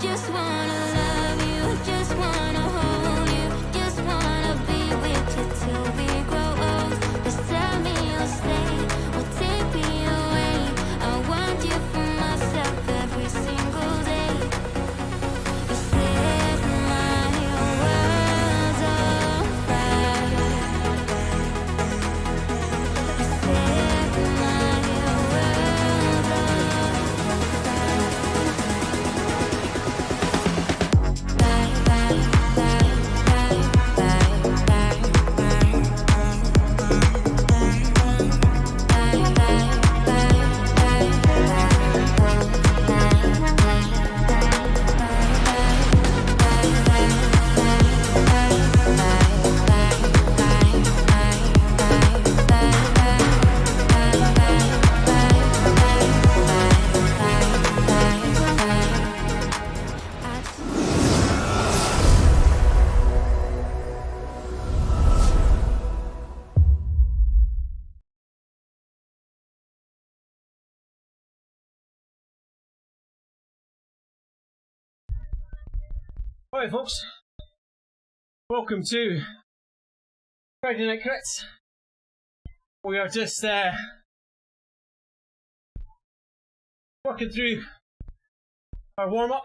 just wanna love you, just wanna hold you, just wanna be with you till we grow old. Just tell me you'll stay or take me away. I want you for myself every single day. You set my world on fire. You set my world on Alright folks, welcome to Friday Night Crits. We are just working through our warm-up.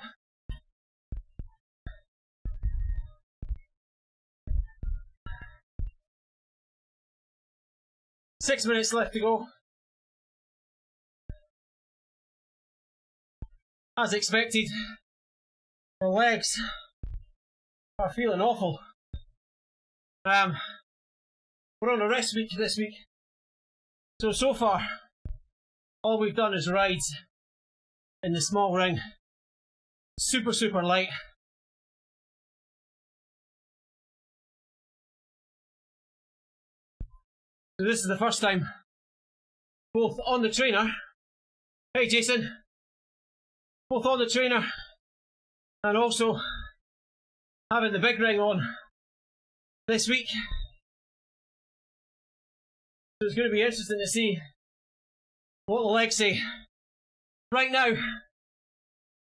Six minutes left to go. As expected, the legs are feeling awful. We're on a rest week this week. So far, all we've done is rides in the small ring. Super light. So this is the first time both on the trainer, hey Jason, both on the trainer and also having the big ring on this week. So it's going to be interesting to see what the legs say. Right now,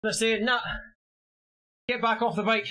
they're saying, nah, get back off the bike.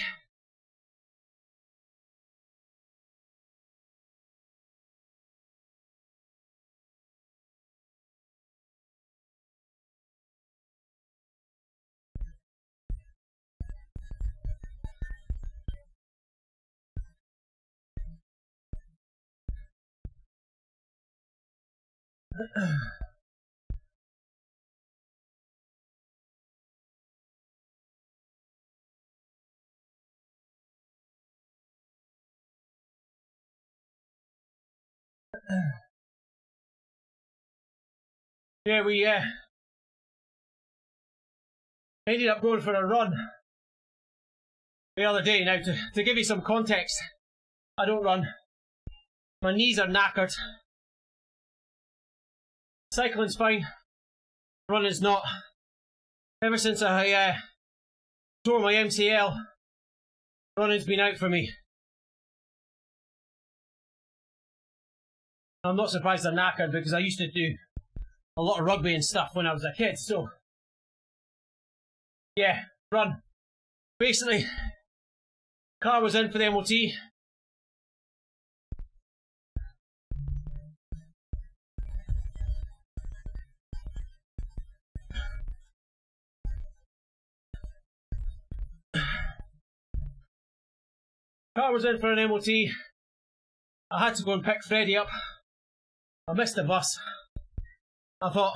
Yeah, we ended up going for a run the other day. Now, to give you some context, I don't run. My knees are knackered. Cycling's fine. Running's not. Ever since I tore my MCL, running's been out for me. I'm not surprised I'm knackered because I used to do a lot of rugby and stuff when I was a kid, so yeah, run. Basically, car was in for the MOT. Car was in for an MOT. I had to go and pick Freddie up. I missed the bus. I thought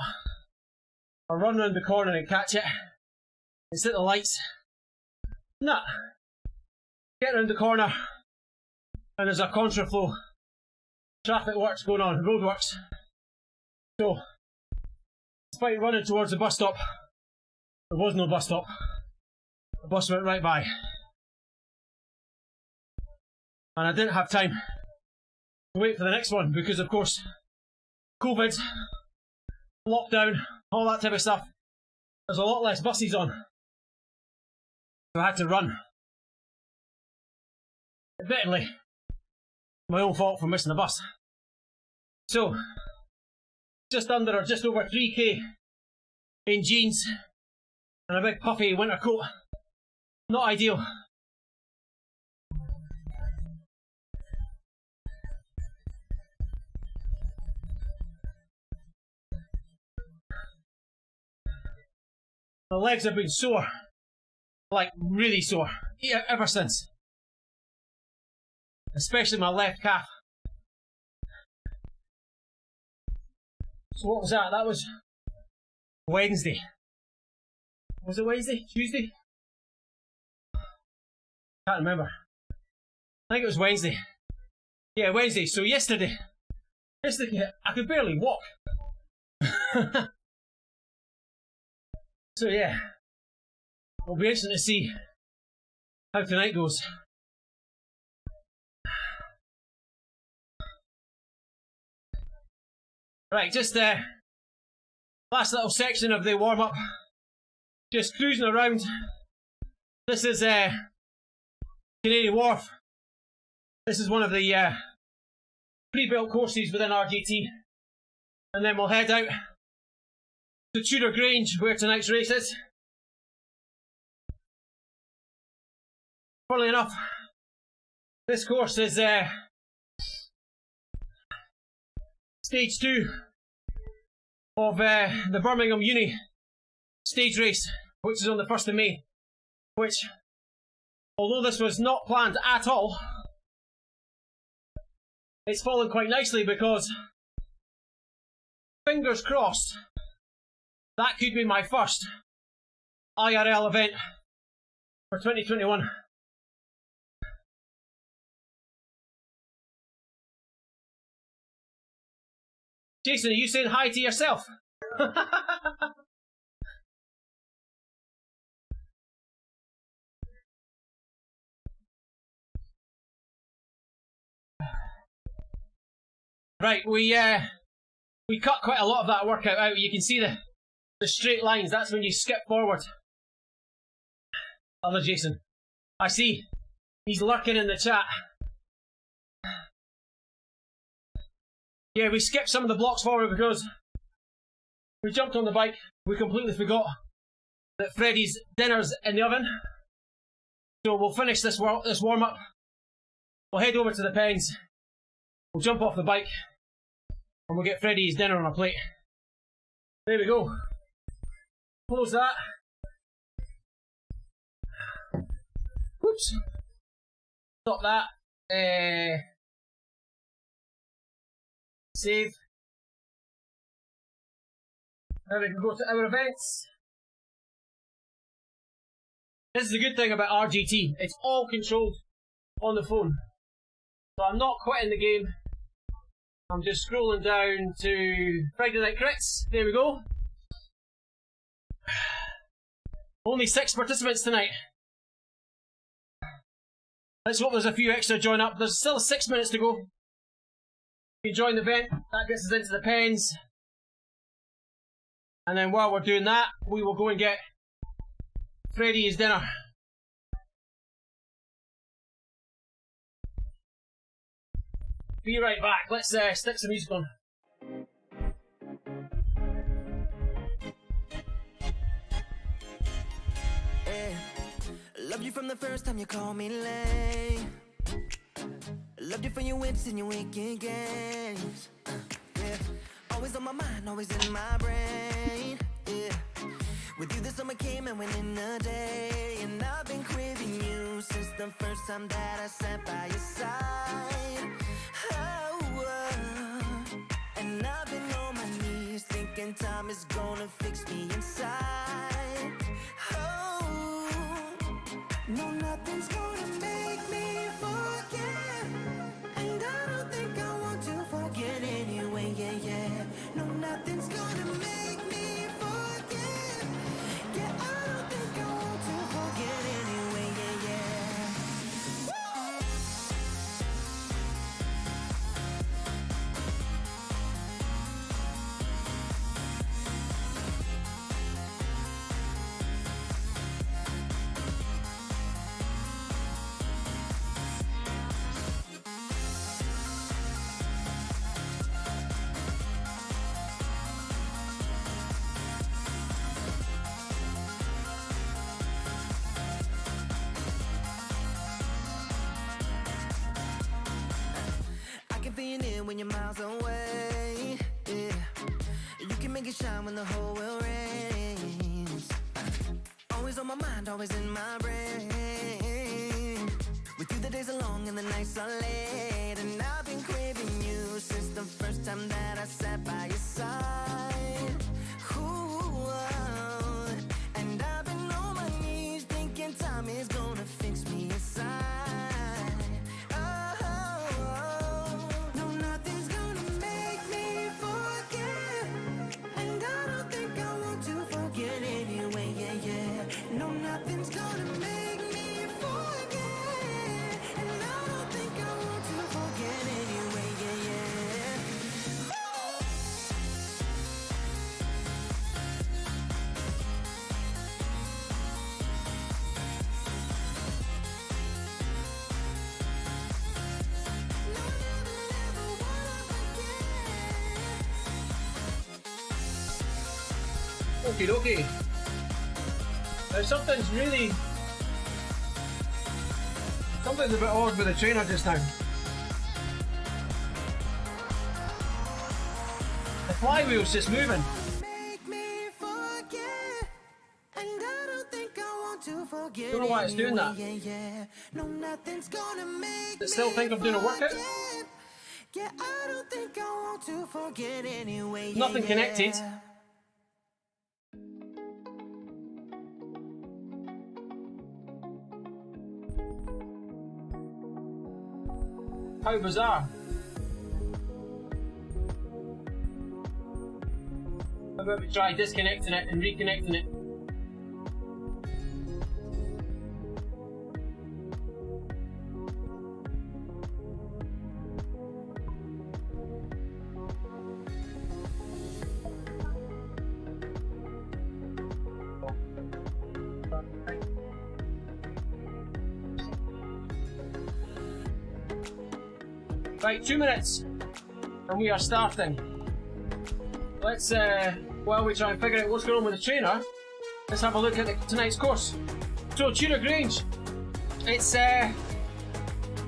I'll run round the corner and catch it. It's at the lights. Nah. Get round the corner and there's a contraflow. Traffic works going on, roadworks. So, despite running towards the bus stop, there was no bus stop. The bus went right by. And I didn't have time to wait for the next one because, of course, COVID, lockdown, all that type of stuff. There's a lot less buses on. So I had to run. Admittedly, my own fault for missing the bus. So, just under or just over 3k in jeans and a big puffy winter coat. Not ideal. My legs have been sore, like really sore, ever since. Especially my left calf. So what was that? That was Wednesday. Was it Wednesday? Tuesday? Can't remember. I think it was Wednesday. Yeah, Wednesday. So yesterday I could barely walk. So yeah, it'll be interesting to see how tonight goes. Right, just last little section of the warm-up. Just cruising around. This is Canary Wharf. This is one of the pre-built courses within RGT. And then we'll head out to Tudor Grange, where tonight's race is. Funnily enough, this course is stage 2 of the Birmingham Uni stage race, which is on the 1st of May, which, although this was not planned at all, it's fallen quite nicely because, fingers crossed, that could be my first IRL event for 2021. Jason, are you saying hi to yourself? Right, we cut quite a lot of that workout out. You can see the straight lines. That's when you skip forward. Other Jason, I see. He's lurking in the chat. Yeah, we skipped some of the blocks forward because we jumped on the bike. We completely forgot that Freddie's dinner's in the oven. So we'll finish this warm-up. We'll head over to the pens. We'll jump off the bike. And we'll get Freddie's dinner on a plate. There we go. Close that. Whoops. Stop that. Save. Now we can go to our events. This is the good thing about RGT. It's all controlled on the phone. So I'm not quitting the game. I'm just scrolling down to Friday Night Crits. There we go. Only 6 participants tonight. Let's hope there's a few extra join up. There's still 6 minutes to go. You join the event, that gets us into the pens. And then while we're doing that, we will go and get Freddie his dinner. Be right back. Let's stick some music on. Hey, loved you from the first time you called me late. Loved you for your wits and your wicked games. Yeah, always on my mind, always in my brain. Yeah, with you the summer came and went in a day, and I've been craving you since the first time that I sat by your side. And I've been on my knees thinking time is gonna fix me inside. Oh, no, nothing's gonna make me forget, and I don't think I want to forget anyway, yeah, yeah. No, nothing's gonna make me forget. Yeah, I don't think I want to forget anyway, yeah, yeah. days are long and the nights are late, and I've been craving you since the first time that I sat by your side. Ooh, and I've been on my knees thinking time is gonna fix me inside. No, nothing's gonna make me forget, and I don't think I want to forget anyway. No, nothing's gonna make me forget, and I don't think I want to forget anyway. No, never wanna forget. Okie dokie. Now something's a bit odd with the trainer just now. The flywheel's just moving. Make me forget, and I don't think I want to forget. Don't know why it's doing that. No, nothing's gonna make Does it still think I'm doing a workout? forget. Yeah, I don't think I want to forget anyway. Nothing connected. How bizarre. How about we try disconnecting it and reconnecting it? Right, 2 minutes, and we are starting. Let's, while we try and figure out what's going on with the trainer, let's have a look at tonight's course. So, Tudor Grange, it's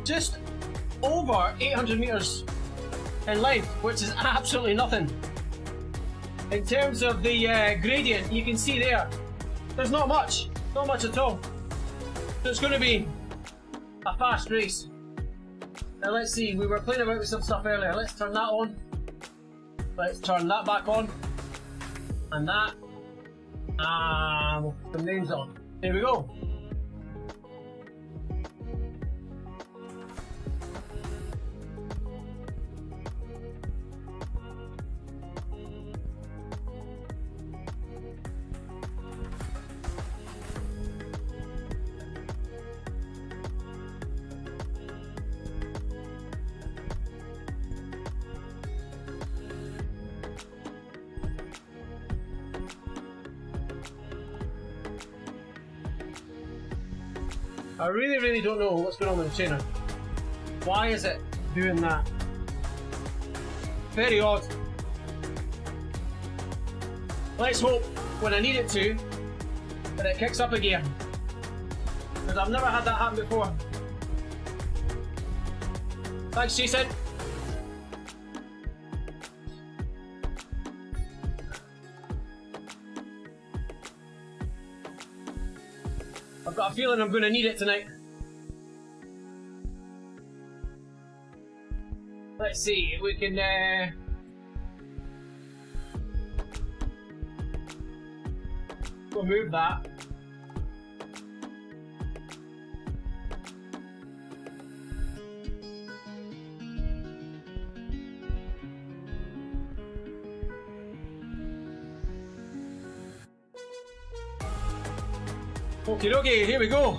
just over 800 metres in length, which is absolutely nothing. In terms of the gradient, you can see there's not much at all. So it's going to be a fast race. Now let's see, we were playing about with some stuff earlier. Let's turn that on. Let's turn that back on. And that. And we'll put some names on. Here we go. I really don't know what's going on with the trainer. Why is it doing that? Very odd. Let's hope when I need it to that it kicks up again, because I've never had that happen before. Thanks, Jason. I've got a feeling I'm going to need it tonight. Let's see if we can remove that. Okie dokie, here we go.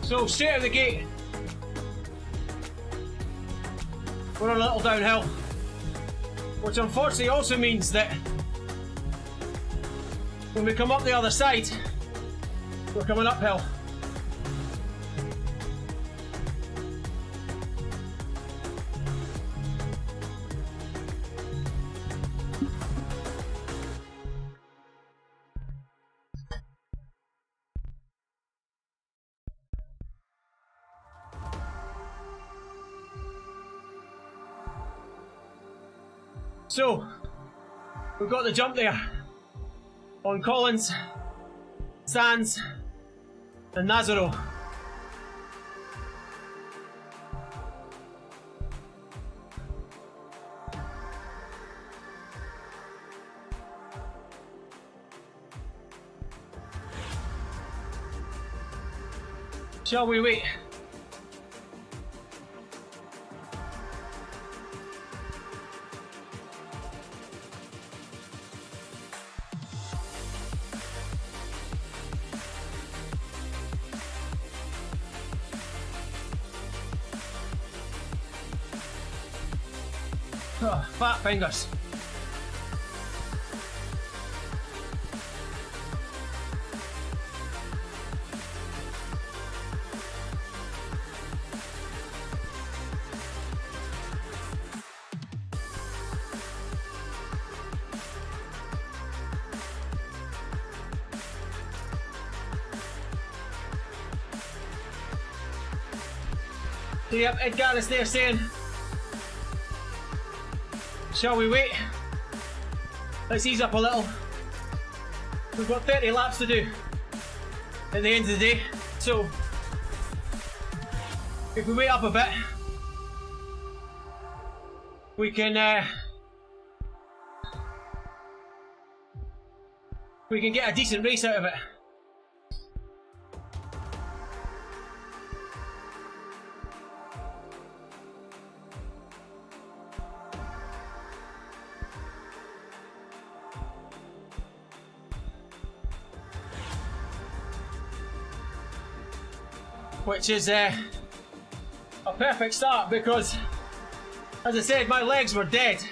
So straight out of the gate, we're on a little downhill, which unfortunately also means that when we come up the other side, we're coming uphill. So, we've got the jump there on Collins, Sands, and Nazaro. Shall we wait? Oh, fat fingers. Yep, Edgar is there saying, shall we wait? Let's ease up a little. We've got 30 laps to do at the end of the day, so if we wait up a bit, we can get a decent race out of it. Which is a perfect start because, as I said, my legs were dead.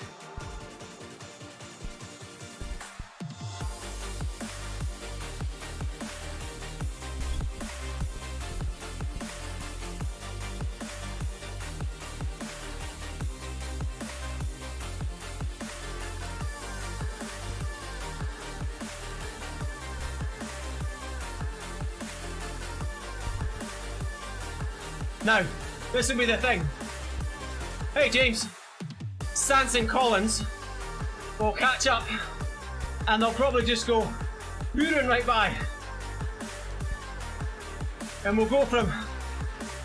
Now, this will be the thing. Hey James, Sanson Collins will catch up and they'll probably just go hooring right by. And we'll go from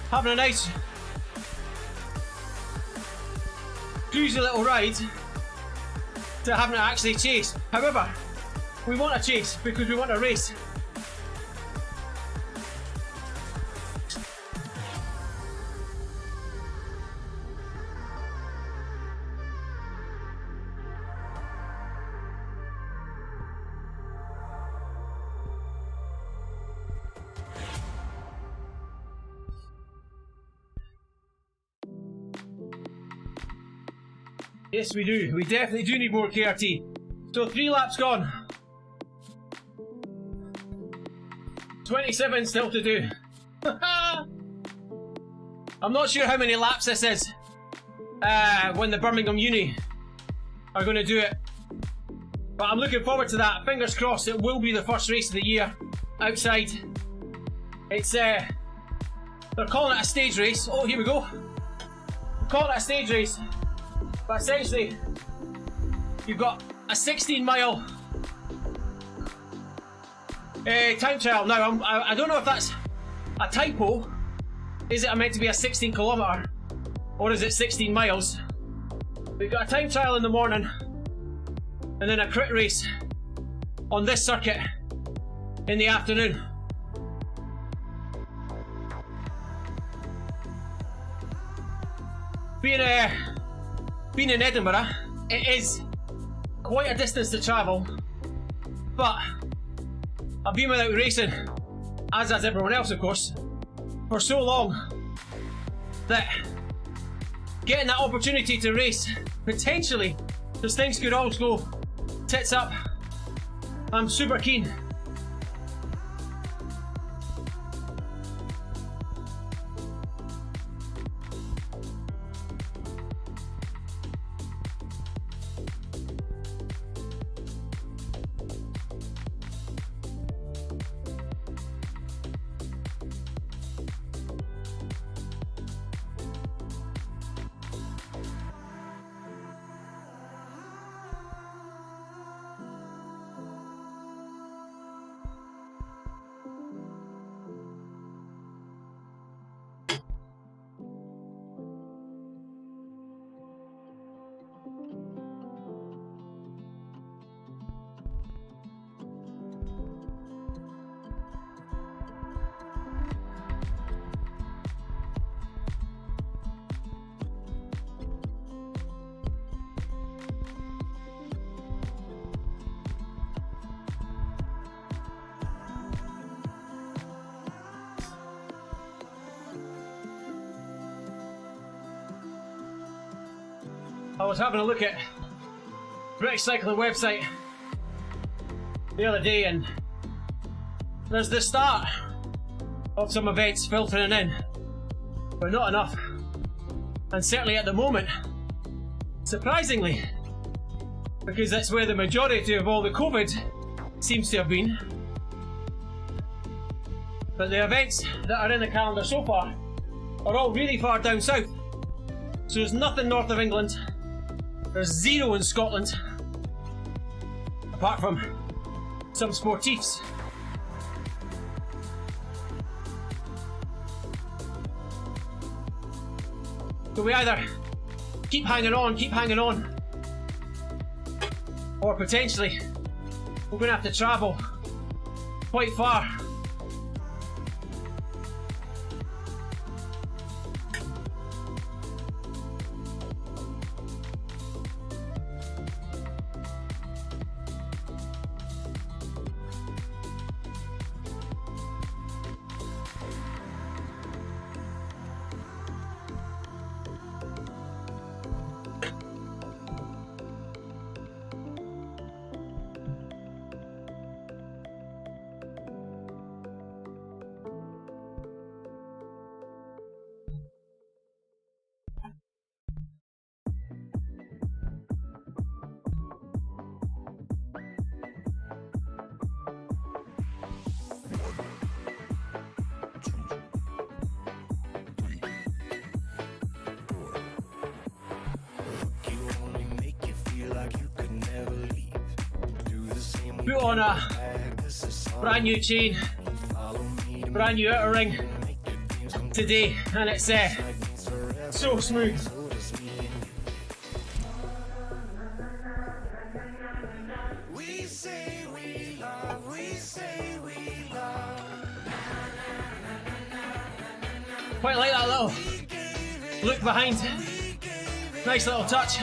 having a nice cruisy little ride to having to actually chase. However, we want to chase because we want to race. Yes, we do. We definitely do need more KRT. So 3 laps gone. 27 still to do. I'm not sure how many laps this is when the Birmingham Uni are going to do it. But I'm looking forward to that. Fingers crossed it will be the first race of the year outside. It's they're calling it a stage race. Oh, here we go. They're calling it a stage race. But essentially, you've got a 16-mile time trial. Now, I don't know if that's a typo. Is it meant to be a 16 kilometre? Or is it 16 miles? We've got a time trial in the morning, and then a crit race on this circuit in the afternoon. Being in Edinburgh, it is quite a distance to travel, but I've been without racing, as has everyone else of course, for so long that getting that opportunity to race, potentially, because things could always go tits up, I'm super keen. I was having a look at British Cycling website the other day, and there's the start of some events filtering in, but not enough. And certainly at the moment, surprisingly, because that's where the majority of all the COVID seems to have been. But the events that are in the calendar so far are all really far down south. So there's nothing north of England, there's zero in Scotland, apart from some sportifs. So we either keep hanging on, or potentially we're going to have to travel quite far. Put on a brand new chain, brand new outer ring today, and it's so smooth. Quite like that little look behind. Nice little touch.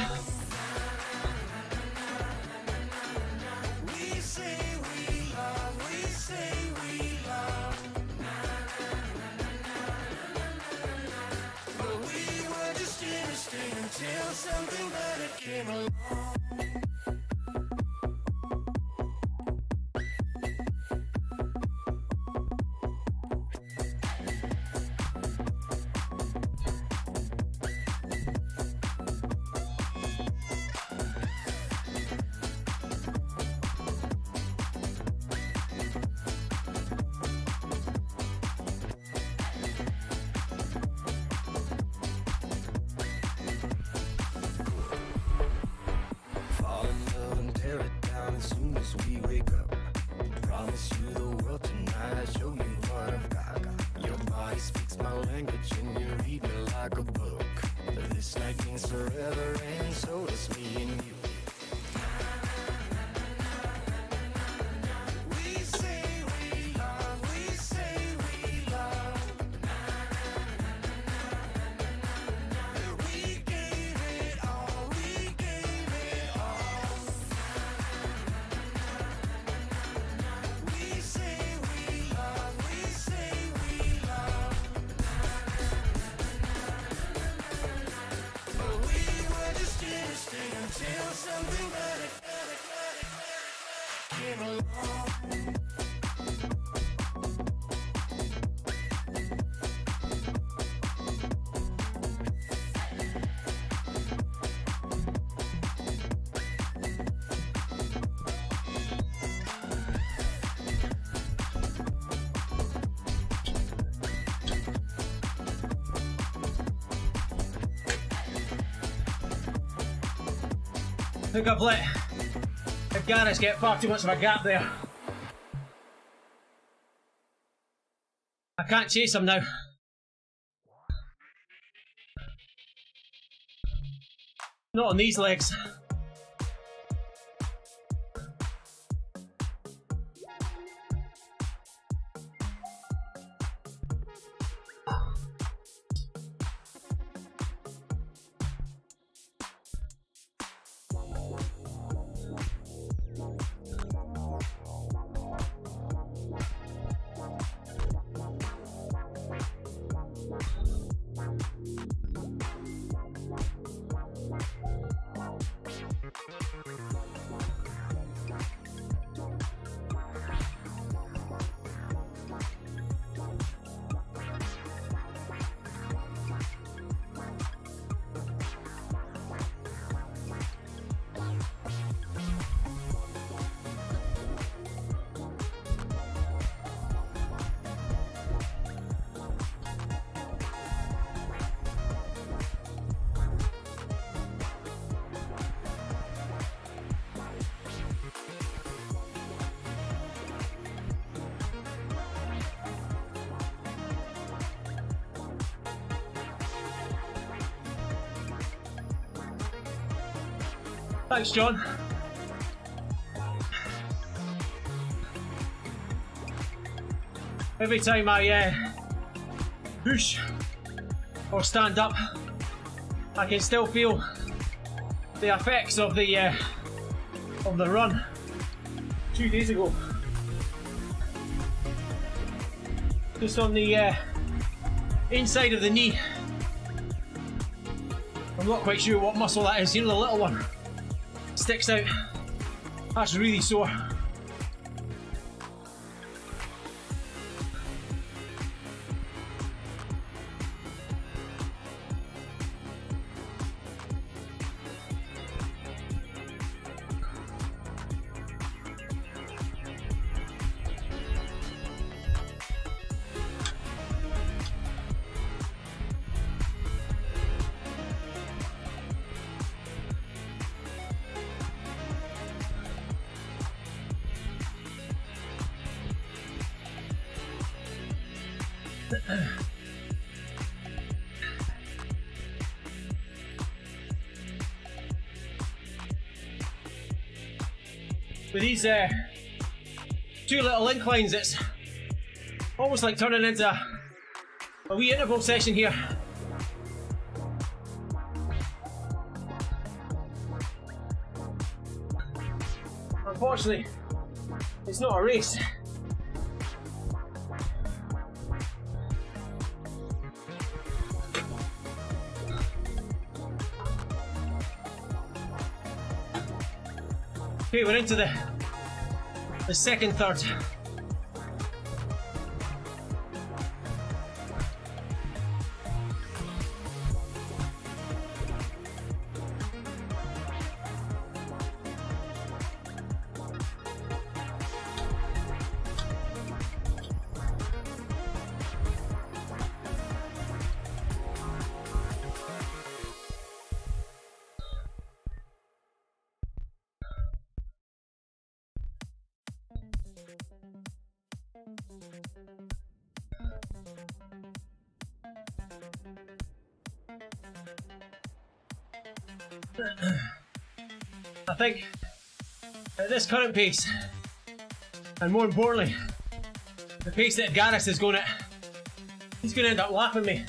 I think I've let the garage get far too much of a gap there. I can't chase him now. Not on these legs. Thanks, John. Every time I push or stand up, I can still feel the effects of the run 2 days ago. Just on the inside of the knee. I'm not quite sure what muscle that is. You know, the little one sticks out. That's really sore. With these 2 little inclines, it's almost like turning into a wee interval session here. Unfortunately, it's not a race. Okay, we're into the second third. I think at this current pace, and more importantly, the pace that Gareth is going at, he's going to end up lapping me.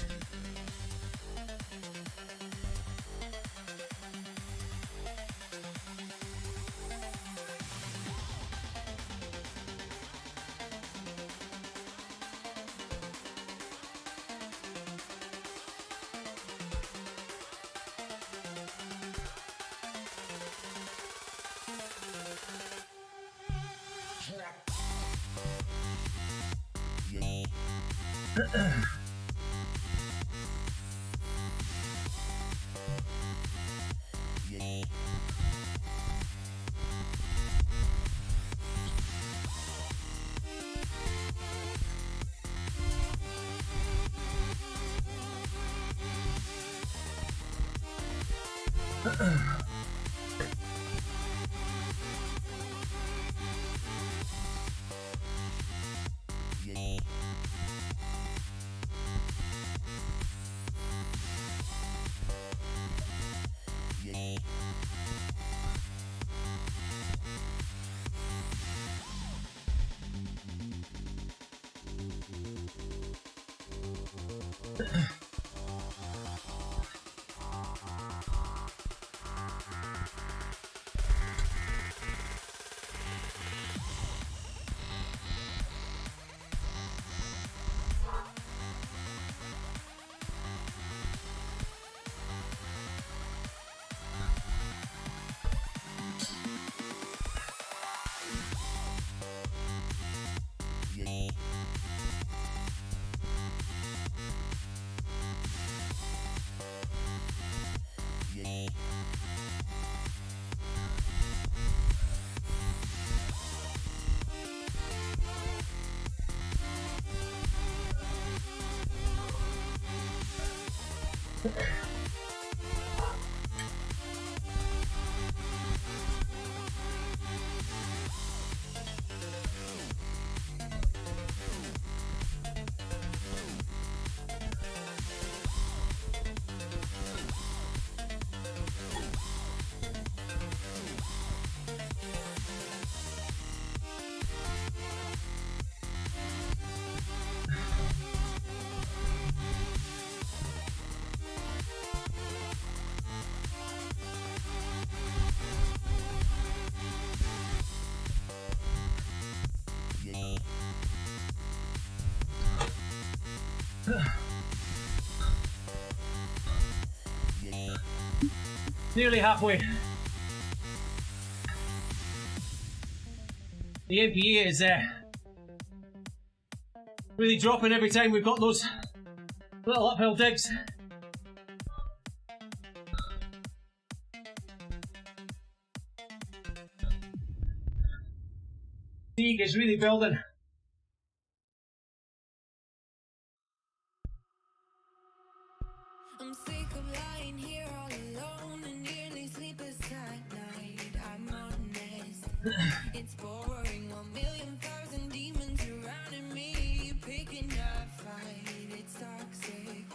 Nearly halfway. The MPA is really dropping every time we've got those little uphill digs. Fatigue is really building. I'm sick of lying here all alone and nearly sleepless at night. I'm honest. It's boring. 1,000,000 demons surrounding me, picking a fight. It's toxic.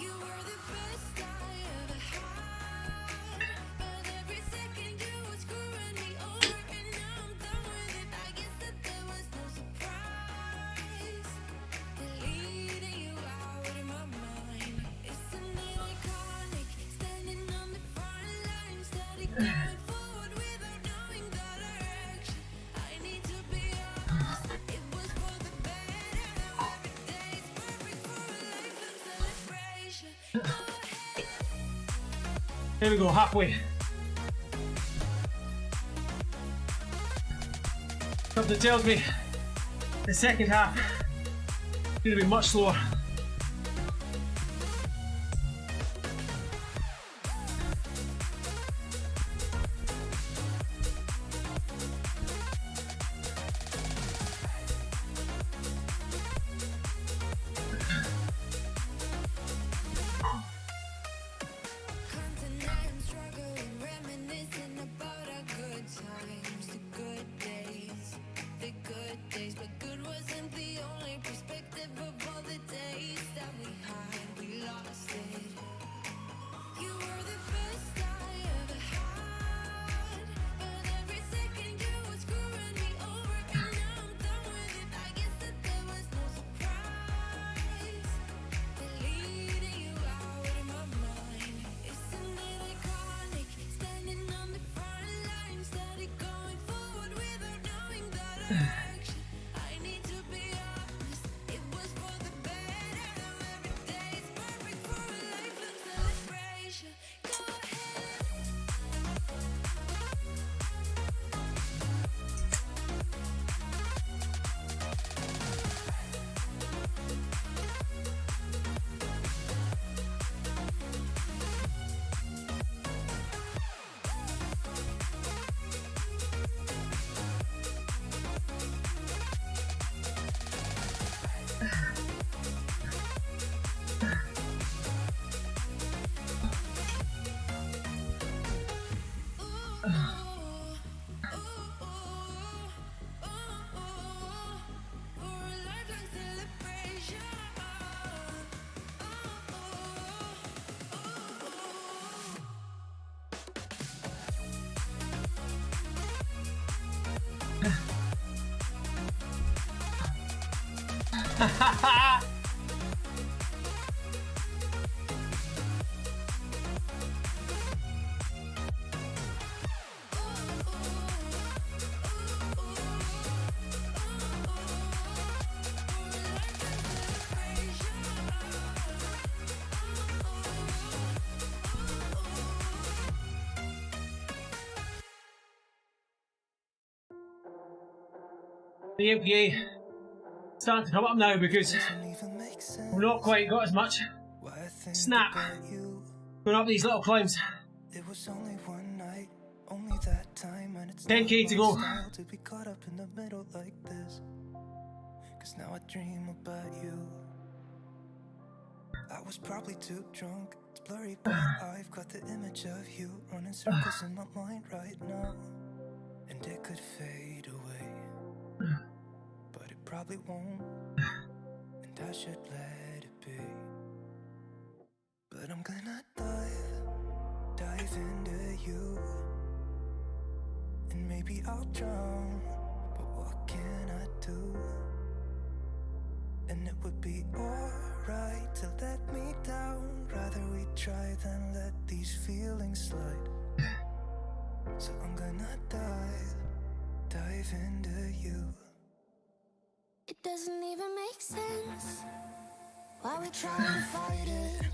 You were the best I ever had, but every second you were screwing me over, and now I'm done with it. I guess that there was no surprise. Deleting you out of my mind. Isn't it iconic? Standing on the front line, steady going forward without knowing the direction. I need to be honest. It was for the better. Now every day is perfect for a lifelong celebration. Go ahead. Here we go, halfway. Something tells me the second half is going to be much slower. Constantly struggling, reminiscing about our good times, the good days, but good wasn't the only perspective of all the days that we had. We lost it. You were the best I ever had, but every second you were screwing me over, and now I'm done with it. I guess that there was no surprise. Deleting you out of my mind. Isn't it iconic? Standing on the front line, steady going forward without knowing the direction. I need to be honest. It was for the better. Now every day is perfect for a lifelong celebration. Go ahead. For a lifelong celebration. The MPA starting to come up now because we've not quite got as much snap going up these little climbs. It was only one night, only that time, and it's 10k to go. to be caught up in the middle like this. 'Cause now I dream about you. I was probably too drunk, it's blurry, but I've got the image of you running circles in my mind right now. And it could fade away, but it probably won't, and I should let it be. But I'm gonna dive into you, and maybe I'll drown, but what can I do? And it would be alright to let me down. Rather we try than let these feelings slide. So I'm gonna dive into you. It doesn't even make sense. Why we try to fight it?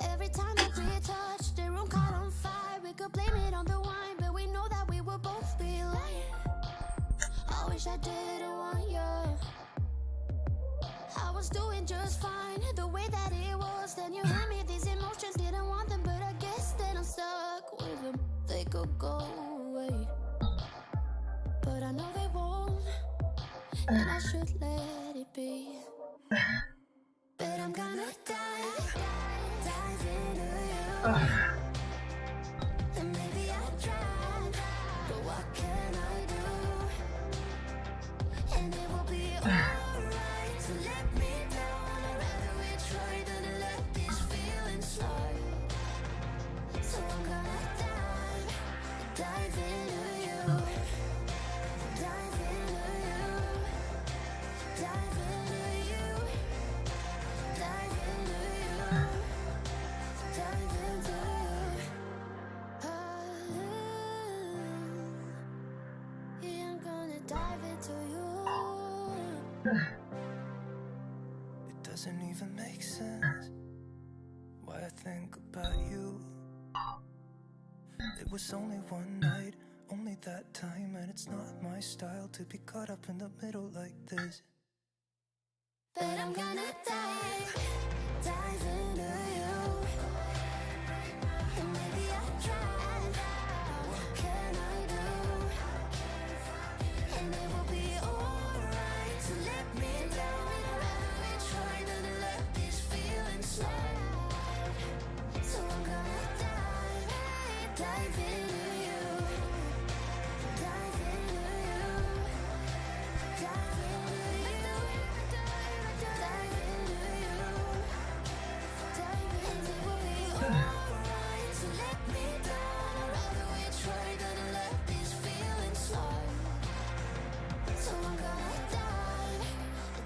Every time that we touch, the room caught on fire. We could blame it on the wine, but we know that we will both be lying. I wish I didn't want you. I was doing just fine, the way that it was. Then you hand me these emotions, didn't want them, but I guess that I'm stuck with them. They could go away, but I know they won't, and I should let it be. But I'm gonna dive into you. And maybe I tried, but what can I do? And it will be alright to let me down. I'd rather we try than let these feelings slide. So I'm gonna dive into you. Dive into you. Dive into you. Dive into you. Dive into you. Yeah, I'm gonna dive into you. It doesn't even make sense why I think about you. It was only one night, only that time, and it's not my style to be caught up in the middle like this. But I'm gonna dive into you. And maybe I tried, what can I do? And it will be alright to let me down. I'd rather we try than let these feelings slide. So I'm gonna dive into you. Dive into you. Dive into you. Dive into you. Dive into you. It will be alright to let me down. I'd rather we try than let these feelings slide. So I'm gonna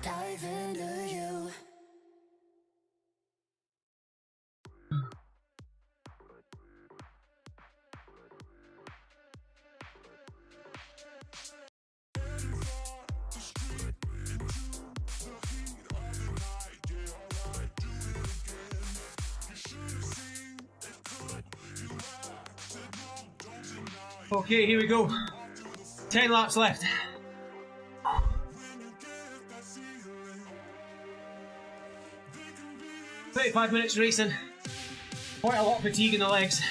dive into you. Okay, here we go. 10 laps left. 35 minutes racing. Quite a lot of fatigue in the legs.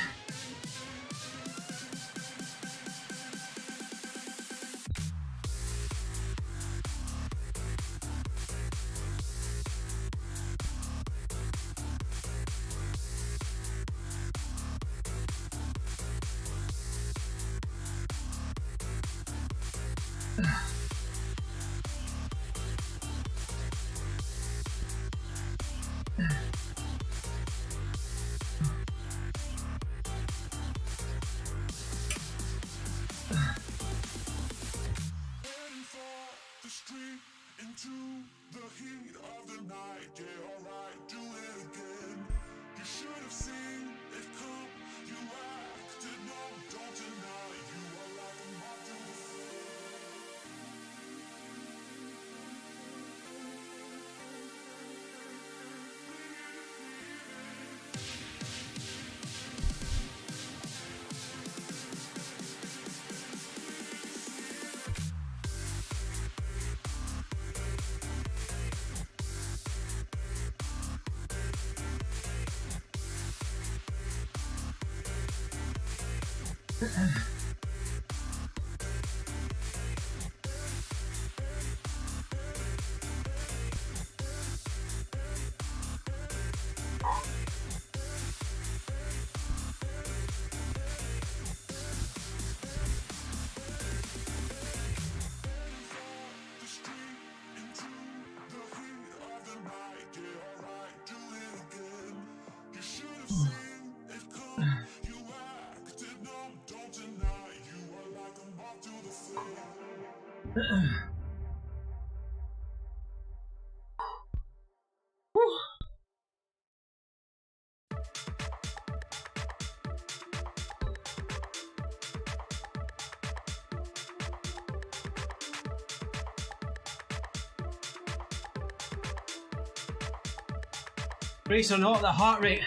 Race or not, the heart rate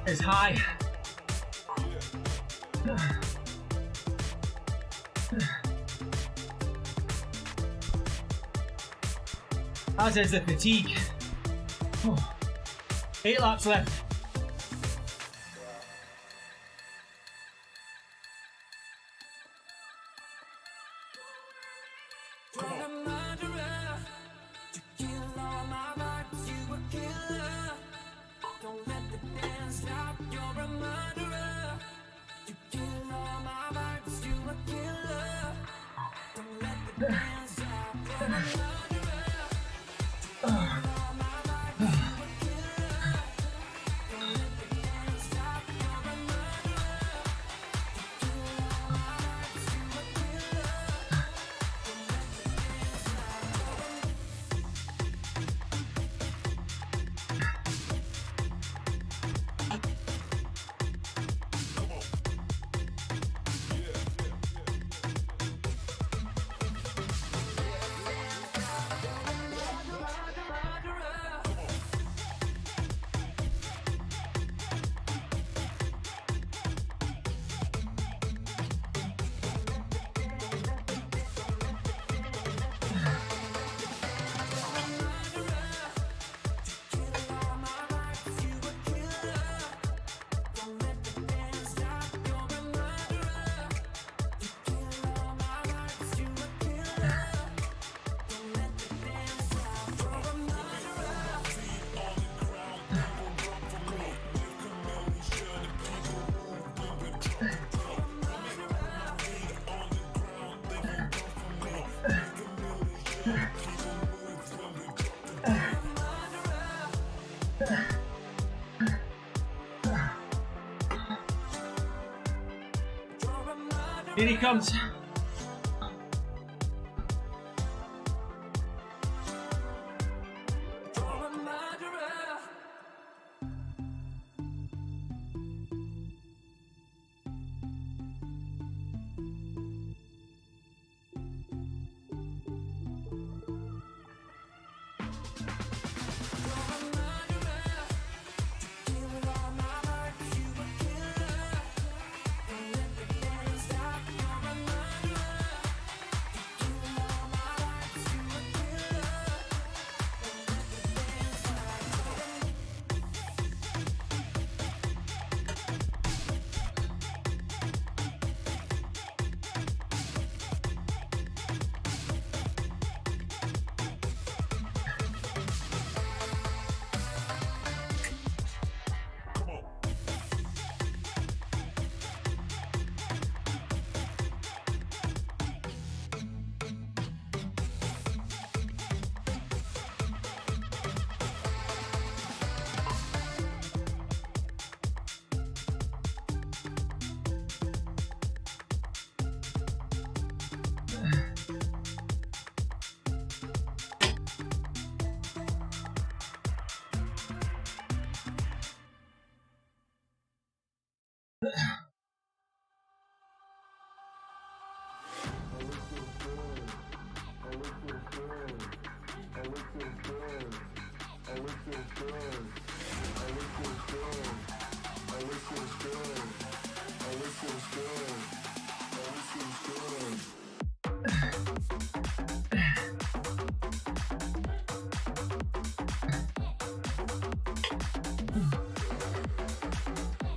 is high. As is the fatigue. 8 laps left. Here he comes.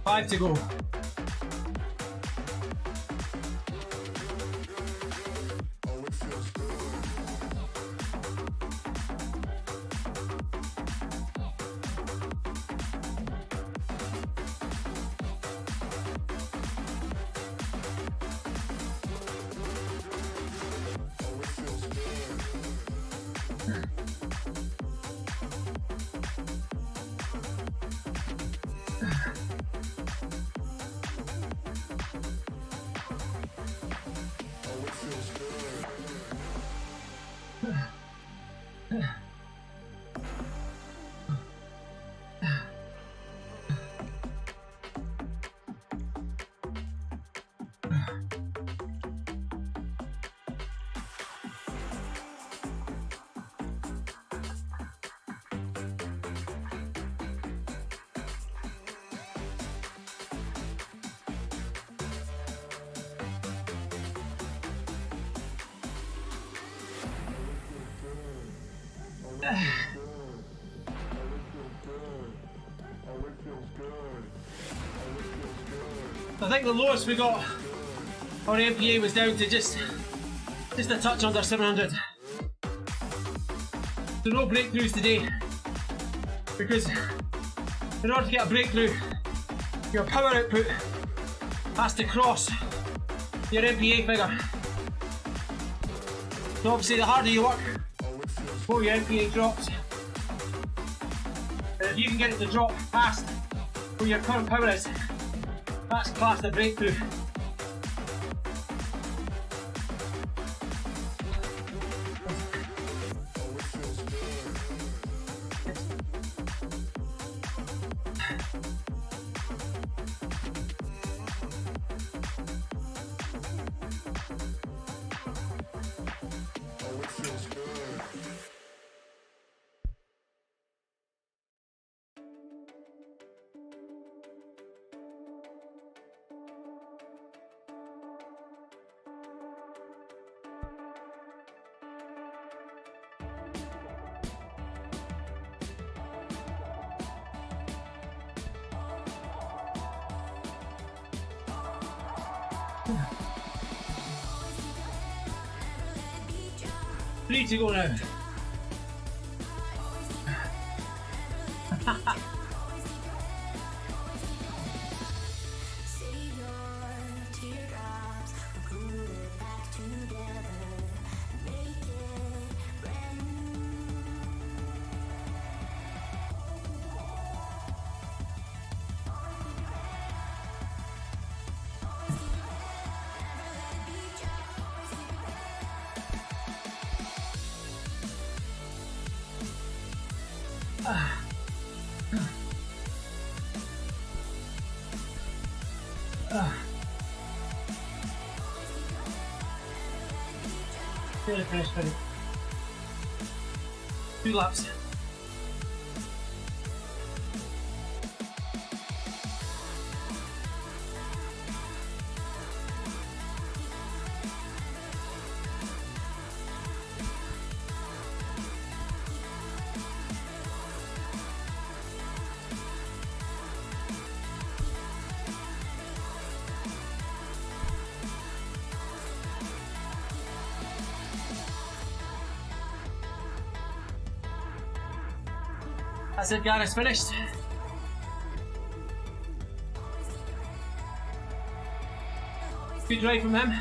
Five to go. I think the lowest we got on MPA was down to just a touch under 700. So no breakthroughs today, because in order to get a breakthrough, your power output has to cross your MPA figure. So obviously the harder you work, the more your MPA drops. And if you can get it to drop past where your current power is, that's classed a breakthrough. Three to go now. Nearly finished, buddy. 2 laps. That's it, Gareth's finished. Good drive from him.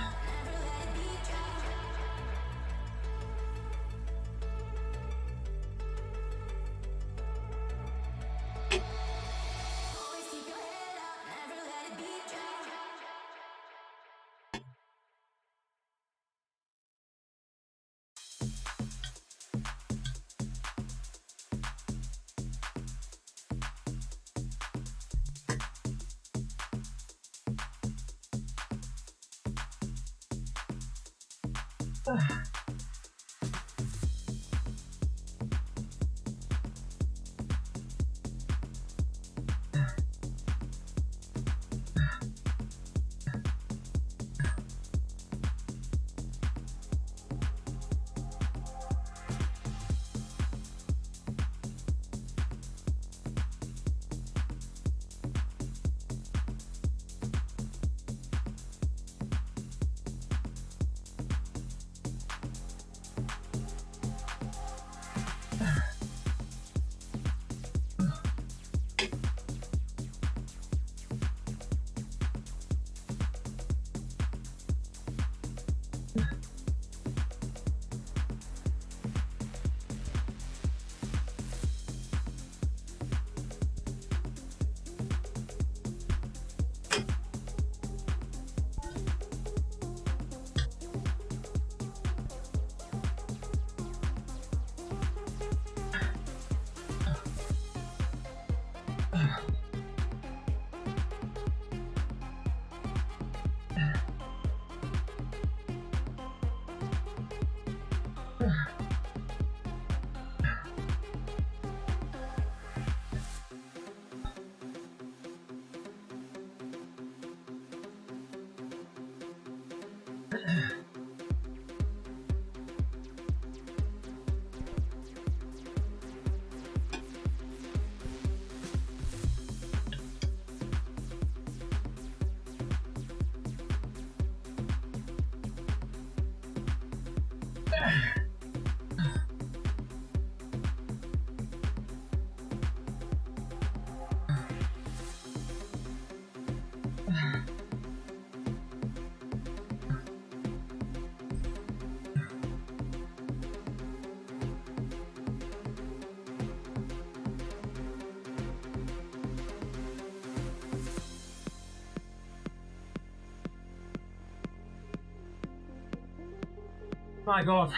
My God.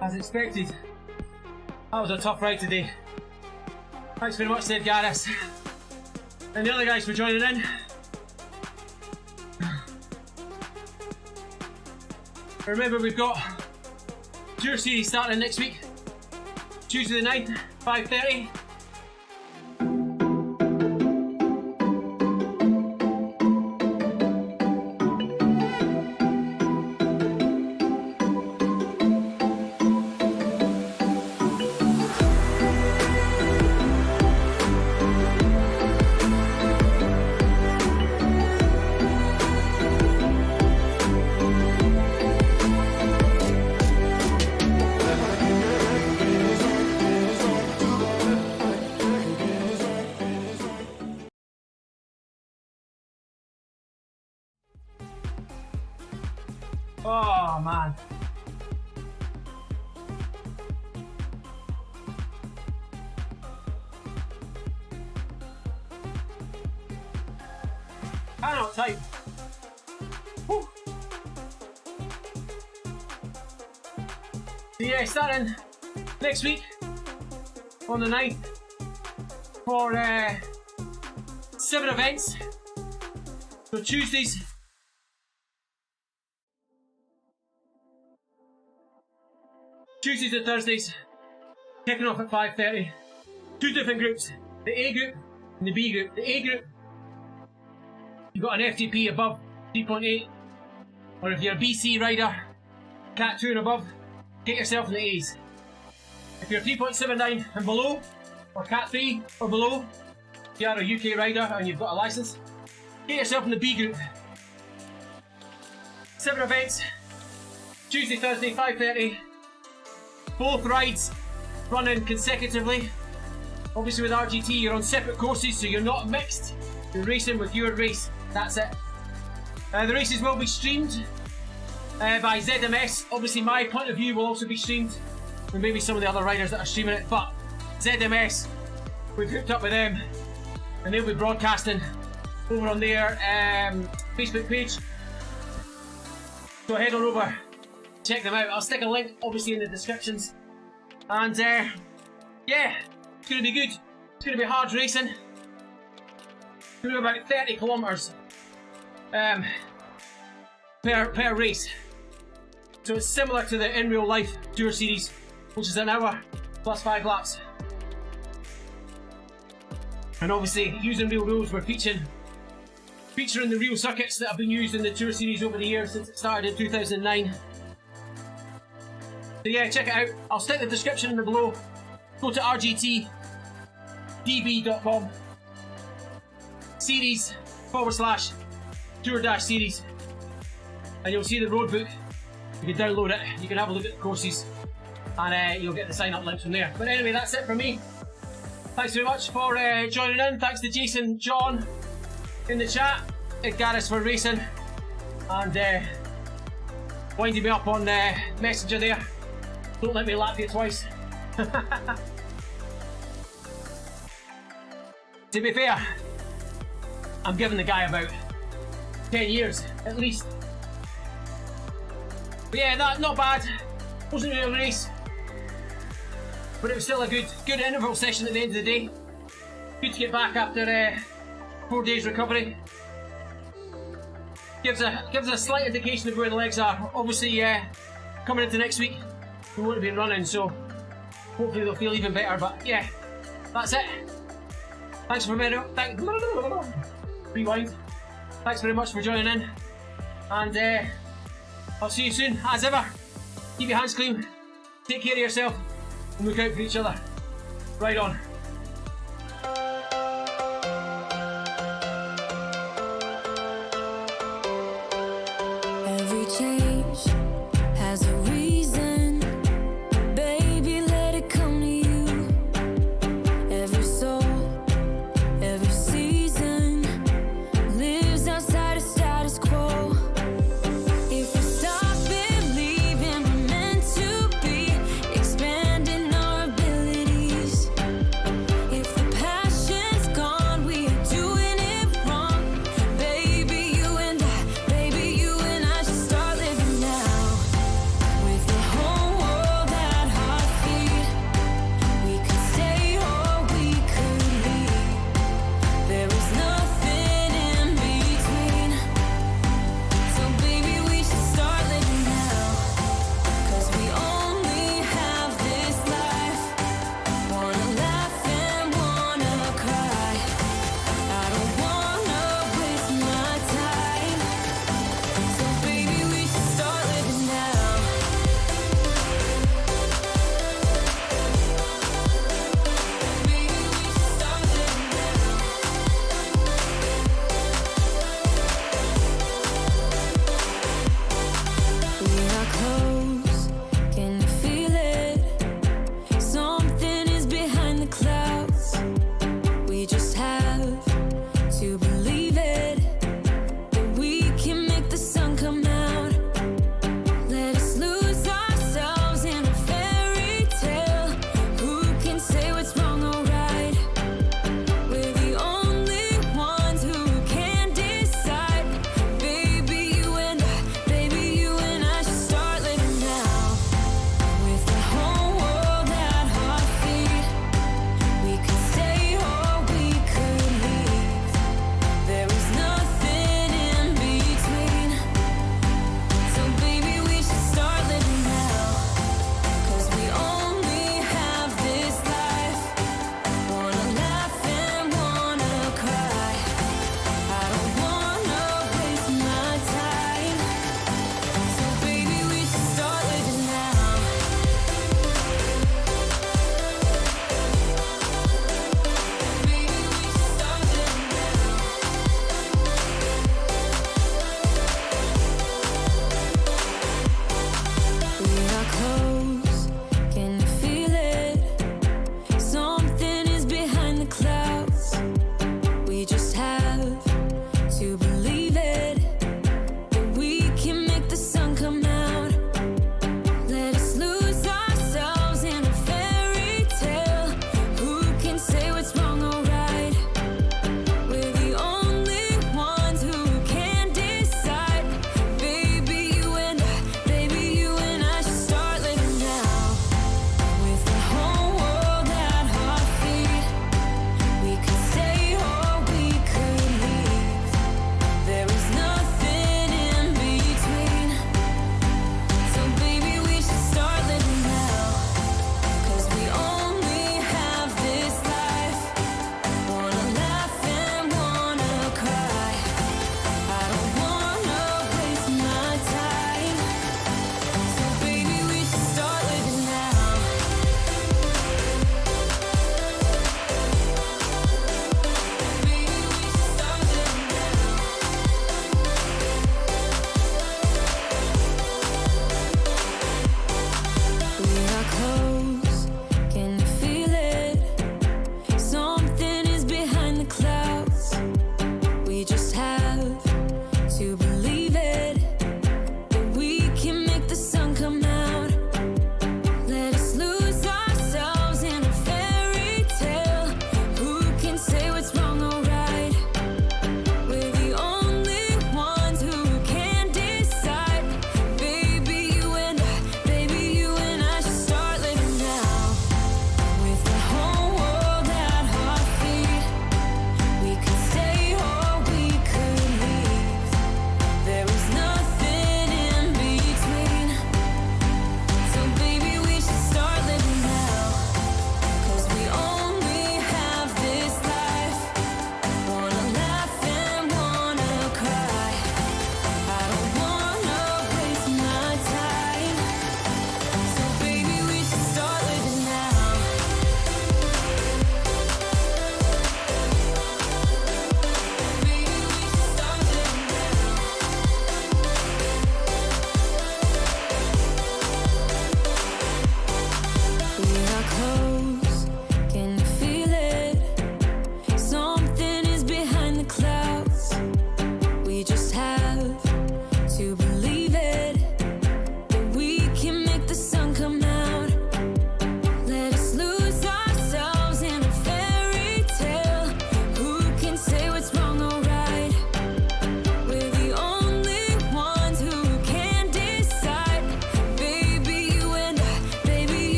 As expected, that was a tough ride today. Thanks very much, Dave Garris, and the other guys for joining in. Remember, we've got Tour Series starting next week, Tuesday the 9th, 5:30. Oh man. Cannot type. Whew. So yeah, starting next week on the 9th for 7 events. So Tuesdays, and Thursdays, kicking off at 5:30. 2 different groups, the A group and the B group. The A group, you've got an FTP above 3.8, or if you're a BC rider, Cat 2 and above, get yourself in the A's. If you're 3.79 and below, or Cat 3 or below, if you're a UK rider and you've got a license, get yourself in the B group. 7 events, Tuesday, Thursday, 5:30. Both rides running consecutively. Obviously with RGT you're on separate courses, so you're not mixed. You're racing with your race, that's it. The races will be streamed by ZMS. Obviously my point of view will also be streamed, and maybe some of the other riders that are streaming it, but ZMS, we've hooked up with them and they'll be broadcasting over on their Facebook page. So head on over, check them out. I'll stick a link obviously in the descriptions, and yeah, it's going to be good. It's going to be hard racing. It's going to be about 30 kilometres per race, so it's similar to the in real life Tour Series, which is an hour plus 5 laps. And obviously using real rules, we're featuring the real circuits that have been used in the Tour Series over the years since it started in 2009. So yeah, check it out. I'll stick the description in the below. Go to rgtdb.com series/tour-series, and you'll see the road book. You can download it, you can have a look at the courses, and you'll get the sign up links from there. But anyway, that's it from me. Thanks very much for joining in. Thanks to Jason, John in the chat, at Garris for racing, and winding me up on Messenger there. Don't let me lap you twice. To be fair, I'm giving the guy about 10 years at least. But yeah, not bad. Wasn't really a race, but it was still a good interval session at the end of the day. Good to get back after 4 days recovery. Gives a slight indication of where the legs are. Obviously, coming into next week, we won't have been running, so hopefully they'll feel even better. But yeah, that's it. Thanks for rewind. Thanks very much for joining in, and I'll see you soon. As ever, keep your hands clean, take care of yourself, and look out for each other. Right on.